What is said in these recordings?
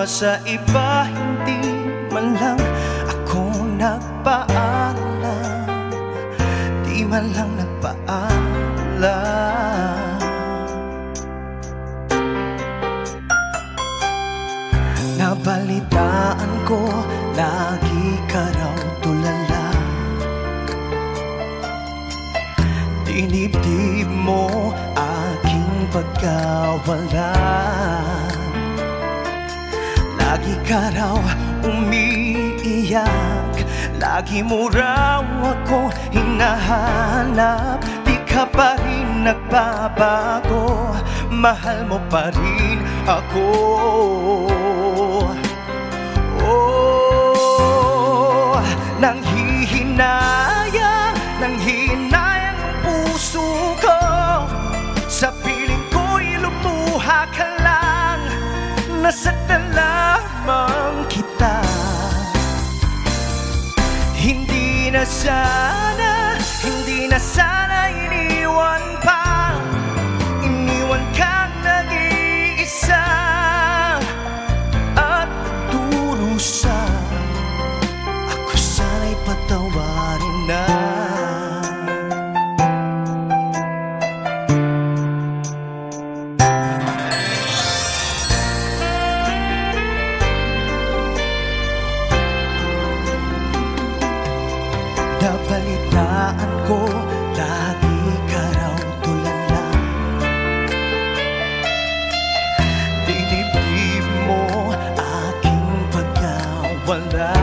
sa iba, hindi man lang ako nagpaalam, di man lang nagpaalam. Nabalitaan ko, lagi ka raw tulala, dinibdib mo aking pagkawala. Lagi ka raw umiiyak, lagi mo raw ako hinahanap. Di ka pa rin nagbabago, mahal mo pa rin ako. Oh, nanghihinayang ang puso ko, sa piling ko'y lumuha ka lang, nasaktan lamang kita. Hindi na sana iniwan pa, iniwan kang nag-iisa at durusa. Ako sana'y patawarin na. Nabalitaan ko, lagi ka raw tulala, dinibdib mo aking pagkawala.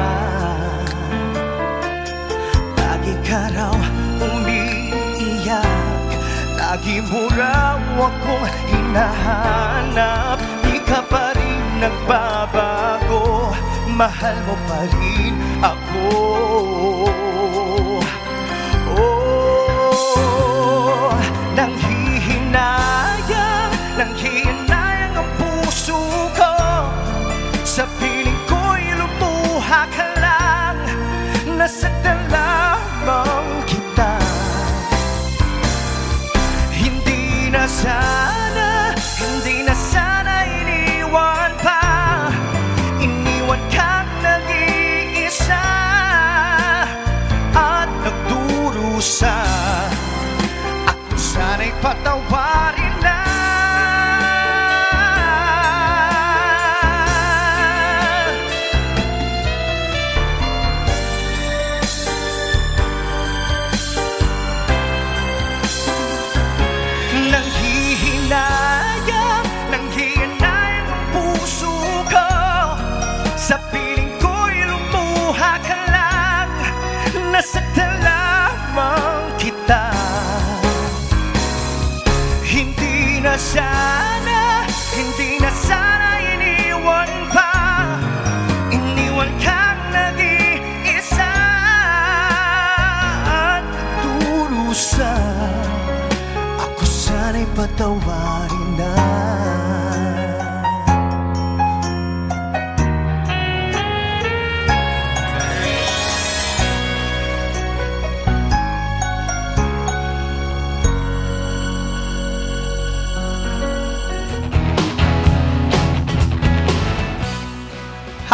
Lagi ka raw umiiyak, lagi mo raw akong hinahanap. Di ka pa rin nagbabago, mahal mo pa rin ako. Oh, nanghihinayang ang puso ko, sa piling ko'y lumuha ka lang, nasaktan lamang kita. Hindi na sana iniwan pa, iniwan kang nag-iisa at nagdurusa. Ako sana'y patawarin na. Nanghihinayang ang puso ko, sa piling ko'y lumuha ka lang, nasaktan lamang kita. Hindi na sana iniwan pa, iniwan kang nag-iisa at durusa. Ako sana'y patawarin na.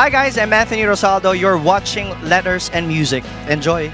Hi guys, I'm Anthony Rosaldo. You're watching Letters and Music. Enjoy!